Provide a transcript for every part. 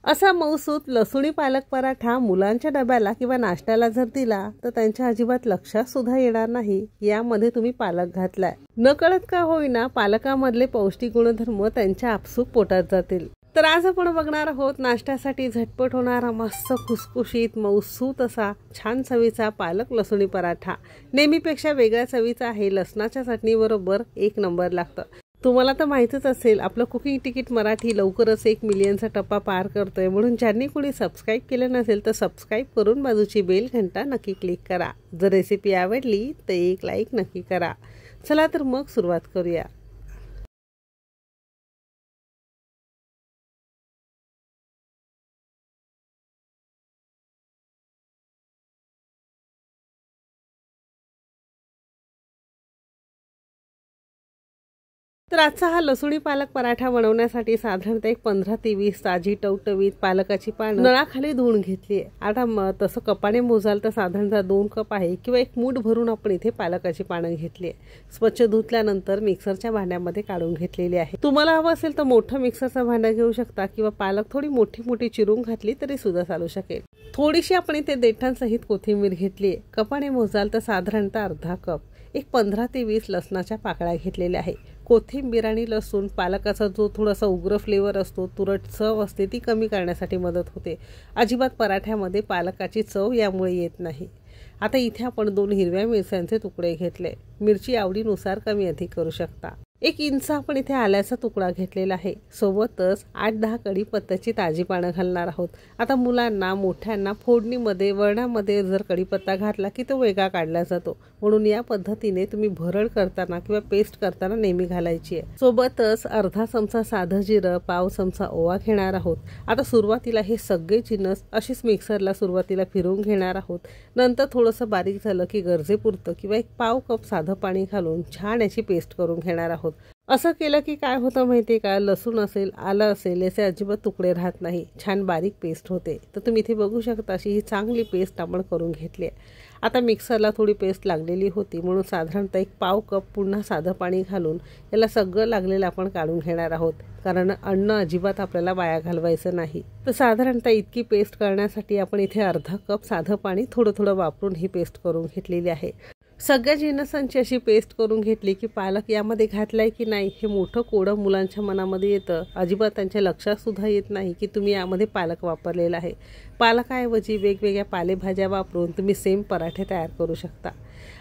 असा मऊसूत लसूणी पालक पराठा मुलांच्या डब्याला किंवा नाश्त्याला जर दिला तर त्यांच्या अजिबात लक्षात सुद्धा येणार नाही यामध्ये तुम्ही पालक घातलाय। नकळत का होईना पालकामधले पौष्टिक गुणधर्म त्यांच्या आपसूक पोटात जातील। तर आज आपण बघणार आहोत नाश्त्यासाठी झटपट होणारा मस्त खुसखुशीत मऊसूत असा छान चवीचा पालक लसूणी पराठा। नेहमीपेक्षा वेगळ्या चवीचा आहे, लसणाच्या चटणी बरोबर एक नंबर लागतं। तुम्हाला तर माहितीच असेल आपलं कुकिंग तिकीट मराठी लवकरच 1 मिलियनचा टप्पा पार करतोय, म्हणून ज्यांनी कोणी सबस्क्राईब केलं नसेल तर सबस्क्राईब करून बाजूची बेल घंटा नक्की क्लिक करा। जर रेसिपी आवडली तर एक लाईक नक्की करा। चला तर मग सुरुवात करूया। तर आजचा हा लसूणी पालक पराठा बनवण्यासाठी साधारणतः 15 ते 20 ताजी टवटवीत पालकाची पानं नळाखाली धुवून घेतली आहे। आता तसं कपाने मोजाल तर साधारणतः 2 कप आहे किंवा 1 मूठ भरून आपण इथे पालकाची पानं घेतली आहे। स्वच्छ धुतल्यानंतर मिक्सरच्या भांड्यामध्ये काढून घेतलेली आहे। तुम्हाला हवं असेल तर मोठं मिक्सरचं भांडं घेऊ शकता किंवा पालक थोडी मोठी मोठी चिरून घातली तरी सुद्धा चालू शकेल। थोडीशी आपण इथे देठांसहित कोथिंबीर घेतली आहे। कपाने मोजाल तर साधारणतः अर्धा कप, एक 15 ते 20 लसणाच्या पाकळ्या घेतलेल्या आहे। कोथिंबीर आणि लसूण पालकाचा जो थोडासा उग्र फ्लेवर असतो, तुरट चव असते, ती कमी करण्यासाठी मदत होते। अजिबात पराठ्यामध्ये पालकाची चव यामुळे येत नाही। आता इथे आपण 2 हिरव्या मिरच्यांचे तुकडे घेतले। मिरची आवडीनुसार कमी अधिक करू शकता। 1 इंच आपण इथे आल्याचा तुकडा घेतलेला आहे। सोबतच 8-10 कढीपत्त्याची ताजी पानं घालणार आहोत। आता मुलांना मोठ्यांना फोडणीमध्ये वरणामध्ये जर कढीपत्ता घातला की तो वेगळा काढला जातो, म्हणून या पद्धतीने तुम्ही भरड करताना किंवा पेस्ट करताना नेहमी घालायची आहे। सोबतच अर्धा चमचा साधं जिरं, पाव चमचा ओवा घेणार आहोत। आता सुरुवातीला हे सगळे जिन्नस अशीच मिक्सरला सुरुवातीला फिरवून घेणार आहोत। नंतर थोडंसं बारीक झालं की गरजेपुरतं किंवा 1 पाव कप साधं पाणी घालून छान याची पेस्ट करून घेणार आहोत। असं केलं की काय होतं माहितीये का, लसूण असेल आलं असेल याचे अजिबात तुकडे राहत नाही, छान बारीक पेस्ट होते। तर तुम्ही इथे बघू शकता अशी ही चांगली पेस्ट आपण करून घेतली आहे। आता मिक्सरला थोडी पेस्ट लागलेली होती म्हणून साधारणतः 1 पाव कप पुन्हा साधं पाणी घालून याला सगळं लागलेलं आपण काढून घेणार आहोत, कारण अन्न अजिबात आपल्याला वाया घालवायचं नाही। तर साधारणतः इतकी पेस्ट करण्यासाठी आपण इथे अर्धा कप साधं पाणी थोडं थोडं वापरून ही पेस्ट करून घेतलेली आहे। सगळ्या जिन्नसांची अशी पेस्ट करून घेतली की पालक यामध्ये घातलाय की नाही हे मोठं कोडं मुलांच्या मनामध्ये येतं। अजिबात त्यांच्या लक्षात सुद्धा येत नाही की तुम्ही यामध्ये पालक वापरलेला आहे। पालकाऐवजी वेगवेगळ्या पालेभाज्या वापरून तुम्ही सेम पराठे तयार करू शकता।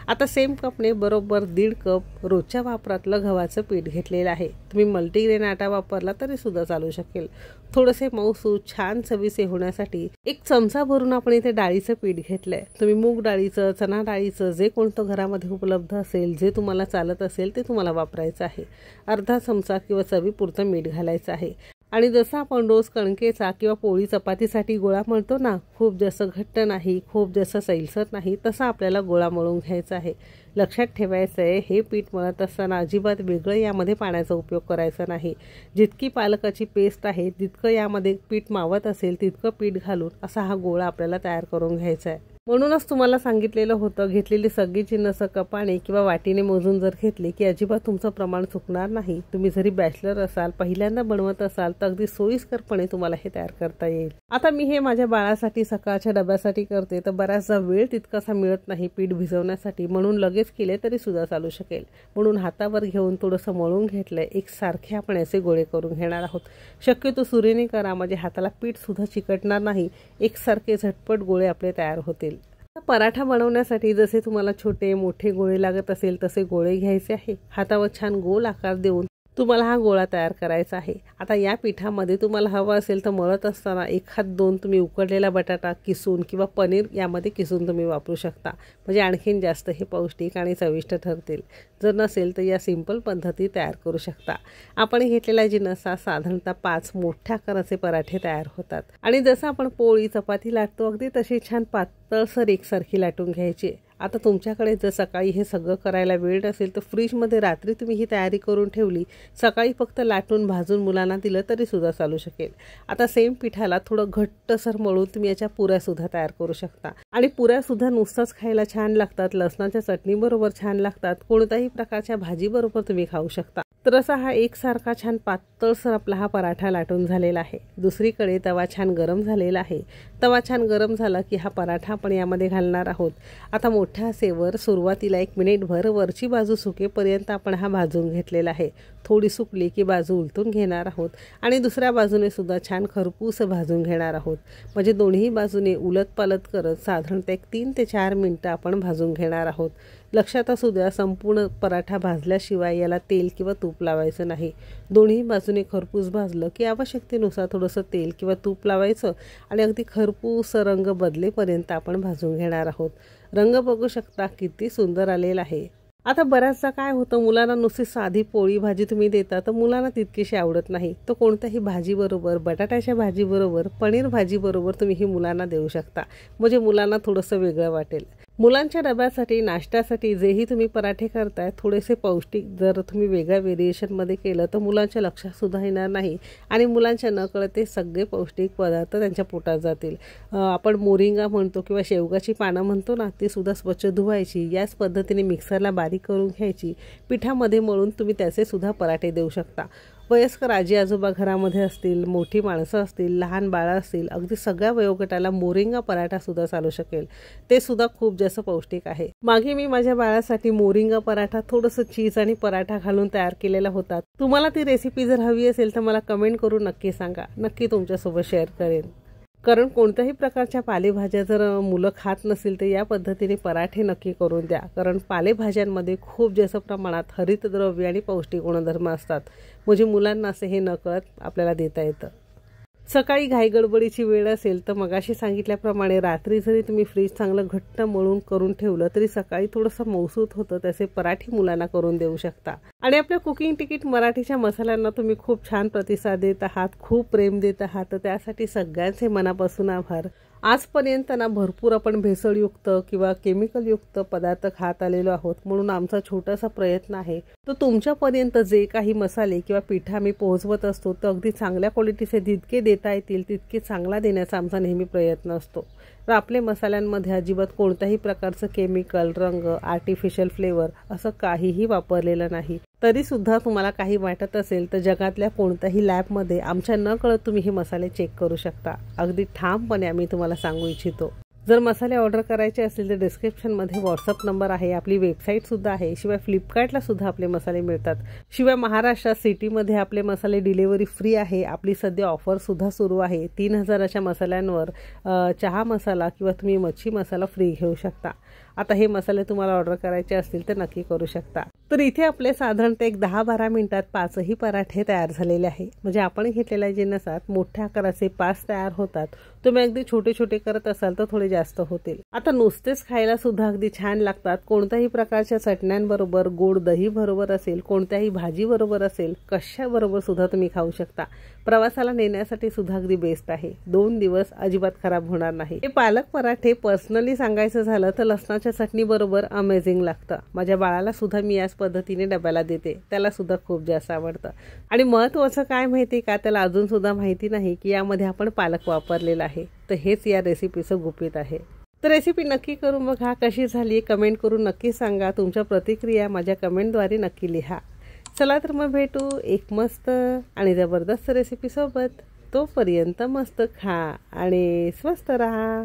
आता सेम कपने बरोबर 1.5 कप रोजच्या वापरातलं गव्हाचं पीठ घेतलेलं आहे। तुम्ही मल्टीग्रेन आटा वापरला तरी सुद्धा चालू शकेल। थोडेसे मऊसूत छान चवीचे होण्यासाठी 1 चमचा भरून आपण इथे डाळीचं पीठ घेतलंय। तुम्ही मूग डाळीचं, चणा डाळीचं जे कोणतं घरामध्ये उपलब्ध असेल, जे तुम्हाला चालत असेल ते तुम्हाला वापरायचं आहे। अर्धा चमचा किंवा चवीपुरतं मीठ घालायचं आहे। आणि जसं आपण रोज कणकेचा किंवा पोळी चपातीसाठी गोळा मळतो ना, खूप जास्त घट्ट नाही, खूप जास्त सैलसर नाही, तसा आपल्याला गोळा मळून घ्यायचा आहे। लक्षात ठेवायचं आहे हे पीठ मळत असताना अजिबात वेगळं यामध्ये पाण्याचा उपयोग करायचा नाही। जितकी पालकाची पेस्ट आहे तितकं यामध्ये पीठ मावत असेल तितकं पीठ घालून असा हा गोळा आपल्याला तयार करून घ्यायचा आहे। म्हणूनच तुम्हाला सांगितलेलं होतं घेतलेली सगळी जिन्नस कपाने किंवा वाटीने मोजून जर घेतली की अजिबात तुमचं प्रमाण चुकणार नाही। तुम्ही जरी बॅचलर असाल, पहिल्यांदा बनवत असाल तर अगदी सोयीस्करपणे तुम्हाला हे तयार करता येईल। आता मी हे माझ्या बाळासाठी सकाळच्या डब्यासाठी करते, तर बराचसा वेळ तितकासा मिळत नाही पीठ भिजवण्यासाठी, म्हणून लगेच केले तरी सुद्धा चालू शकेल। म्हणून हातावर घेऊन थोडंसं मळून घेतलंय। एकसारखे आपण याचे गोळे करून घेणार आहोत। शक्यतो सुरीने करा, म्हणजे हाताला पीठ सुद्धा चिकटणार नाही, एकसारखे झटपट गोळे आपले तयार होतील। पराठा बनवण्यासाठी जसे तुम्हाला छोटे मोठे गोळे लागत असेल तसे गोळे घ्यायचे आहे। हातावर छान गोल आकार देऊन तुम्हाला हा गोळा तयार करायचा आहे। आता या पिठामध्ये तुम्हाला हवं असेल तर मळत असताना 1-2 तुम्ही उकडलेला बटाटा किसून किंवा पनीर यामध्ये किसून तुम्ही वापरू शकता, म्हणजे आणखीन जास्त हे पौष्टिक आणि चविष्ट ठरतील। जर नसेल तर या सिंपल पद्धती तयार करू शकता। आपण घेतलेल्या जिन्नसा साधारणतः 5 मोठ्या आकाराचे पराठे तयार होतात। आणि जसं आपण पोळी चपाती लाटतो अगदी तशी छान पातळसर एकसारखी लाटून घ्यायची। आता तुमच्याकडे जर सकाळी हे सगळं करायला वेळ नसेल तर फ्रीजमध्ये रात्री तुम्ही ही तयारी करून ठेवली, सकाळी फक्त लाटून भाजून मुलांना दिलं तरी सुद्धा चालू शकेल। आता सेम पिठाला थोडं घट्टसर मळून तुम्ही याच्या पुऱ्या सुद्धा तयार करू शकता। आणि पुऱ्या सुद्धा नुसताच खायला छान लागतात, लसणाच्या चटणी बरोबर छान लागतात, कोणत्याही प्रकारच्या भाजी बरोबर तुम्ही खाऊ शकता। तर असा हा एकसारखा छान पातळसर आपला हा पराठा लाटून झालेला आहे। दुसरीकडे तवा छान गरम झालेला आहे। तवा छान गरम झाला की हा पराठा आपण यामध्ये घालणार आहोत। आता मोठ्या आचेवर सुरुवातीला 1 मिनिटभर वरची बाजू सुकेपर्यंत आपण हा भाजून घेतलेला आहे। थोडी सुकली की बाजू उलटून घेणार आहोत आणि दुसऱ्या बाजूने सुद्धा छान खरपूस भाजून घेणार आहोत। म्हणजे दोन्ही बाजूने उलटपालट करत साधारणतः 3 ते 4 मिनिटं आपण भाजून घेणार आहोत। लक्षात असू द्या, संपूर्ण पराठा भाजल्याशिवाय याला तेल किंवा तूप लावायचं नाही। दोन्ही बाजूने खरपूस भाजलं की आवश्यकतेनुसार थोडंसं तेल किंवा तूप लावायचं आणि अगदी खरपूस रंग बदलेपर्यंत आपण भाजून घेणार आहोत। रंग बघू शकता किती सुंदर आलेला आहे। आता बऱ्याचदा काय होतं, मुलांना नुसती साधी पोळी भाजी तुम्ही देता तर मुलांना तितकीशी आवडत नाही। तर कोणत्याही भाजीबरोबर, बटाट्याच्या भाजीबरोबर, पनीर भाजीबरोबर तुम्ही ही मुलांना देऊ शकता, म्हणजे मुलांना थोडंसं वेगळं वाटेल। मुलांच्या डब्यासाठी, नाश्त्यासाठी जेही तुम्ही पराठे करताय थोडेसे पौष्टिक जर तुम्ही वेगळ्या व्हेरिएशनमध्ये केलं तर मुलांच्या लक्षात सुद्धा येणार नाही आणि मुलांच्या नकळत ते सगळे पौष्टिक पदार्थ त्यांच्या पोटात जातील। आपण मोरिंगा म्हणतो किंवा शेवगाची पानं म्हणतो ना, ती सुद्धा स्वच्छ धुवायची, याच पद्धतीने मिक्सरला बारीक करून घ्यायची, पिठामध्ये मळून तुम्ही त्याचे सुद्धा पराठे देऊ शकता। वयस्कर आजी आजोबा घरामध्ये असतील, मोठी माणसं असतील, लहान बाळं असतील, अगदी सगळ्या वयोगटाला मोरिंगा पराठा सुद्धा चालू शकेल। ते सुद्धा खूप जास्त पौष्टिक आहे। मागे मी माझ्या बाळासाठी मोरिंगा पराठा थोडंसं चीज आणि पराठा घालून तयार केलेला होता। तुम्हाला ती रेसिपी जर हवी असेल तर मला कमेंट करून नक्की सांगा, नक्की तुमच्यासोबत शेअर करेन। कारण कोणत्याही प्रकारच्या पालेभाज्या जर मुलं खात नसेल तर या पद्धतीने पराठे नक्की करून द्या। कारण पालेभाज्यांमध्ये खूप जास्त प्रमाणात हरितद्रव्य आणि पौष्टिक गुणधर्म असतात, म्हणजे मुलांना असे हे नकळत आपल्याला देता येतं। सकाळी घाईगडबडीची वेळ असेल तर मगाशी सांगितल्याप्रमाणे रात्री जरी तुम्ही फ्रीज चांगलं घट्ट मळून करून ठेवलं तरी सकाळी थोडंसं मौसूत होतं, त्याचे पराठे मुलांना करून देऊ शकता। आणि आपल्या कुकिंग तिकीट मराठीच्या मसाल्यांना तुम्ही खूप छान प्रतिसाद देत आहात, खूप प्रेम देत आहात, तर त्यासाठी सगळ्यांचे मनापासून आभार। आजपर्यंत ना भरपूर आपण भेसळयुक्त किंवा केमिकलयुक्त पदार्थ खात आलेलो आहोत, म्हणून आमचा छोटासा प्रयत्न आहे तो तुमच्यापर्यंत जे काही मसाले किंवा पिठा आम्ही पोहोचवत असतो तर अगदी चांगल्या क्वालिटीचे जितके देता येतील तितके चांगला देण्याचा आमचा नेहमी प्रयत्न असतो। तर आपले मसाल्यांमध्ये अजिबात कोणत्याही प्रकारचं केमिकल, रंग, आर्टिफिशियल फ्लेवर असं काहीही वापरलेलं नाही। तरी सुद्धा तुम्हाला काही वाटत असेल तर जगातल्या कोणत्याही लॅबमध्ये आमच्या नकळत तुम्ही हे मसाले चेक करू शकता। अगदी ठामपणे आम्ही तुम्हाला सांगू इच्छितो। जर मसाले ऑर्डर करायचे असतील तर डिस्क्रिप्शनमध्ये व्हॉट्सअप नंबर आहे, आपली वेबसाईट सुद्धा आहे, शिवाय फ्लिपकार्टला सुद्धा आपले मसाले मिळतात। शिवाय महाराष्ट्रात सिटीमध्ये आपले मसाले डिलिव्हरी फ्री आहे। आपली सध्या ऑफर सुद्धा सुरू आहे। 3000च्या मसाल्यांवर चहा मसाला किंवा तुम्ही मच्छी मसाला फ्री घेऊ शकता। आता हे मसाले तुम्हाला ऑर्डर करायचे असतील तर नक्की करू शकता। तर इथे आपले साधारणतः 10-12 मिनिटात 5ही पराठे तयार झालेले आहे। म्हणजे आपण घेतलेल्या जिन्नसात मोठ्या आकाराचे 5 तयार होतात। तुम्ही अगदी छोटे छोटे करत असाल तर थोडे जास्त होतील। आता नुसतेच खायला सुद्धा अगदी छान लागतात। कोणत्याही प्रकारच्या चटण्यांबरोबर, गोड दही बरोबर असेल, कोणत्याही भाजी बरोबर असेल, कशा बरोबर सुद्धा तुम्ही खाऊ शकता। प्रवासाला नेण्यासाठी सुद्धा अगदी बेस्ट आहे। 2 दिवस अजिबात खराब होणार नाही। हे पालक पराठे पर्सनली सांगायचं झालं तर लसणाच्या चटणी बरोबर अमेझिंग लागतं। माझ्या बाळाला सुद्धा मी याच पद्धतीने डब्याला देते, त्याला सुद्धा खूप जास्त आवडतं। आणि महत्त्वाचं काय माहिती का, त्याला अजून सुद्धा माहिती नाही की यामध्ये आपण पालक वापरलेला आहे। तर हेच या रेसिपीचं गुपित आहे। तर रेसिपी नक्की करून बघा, कशी झाली कमेंट करून नक्की सांगा। तुमच्या प्रतिक्रिया माझ्या कमेंटद्वारे नक्की लिहा। चला तर मग भेटू एक मस्त आणि जबरदस्त रेसिपी सोबत। तोपर्यंत मस्त खा आणि स्वस्त रहा।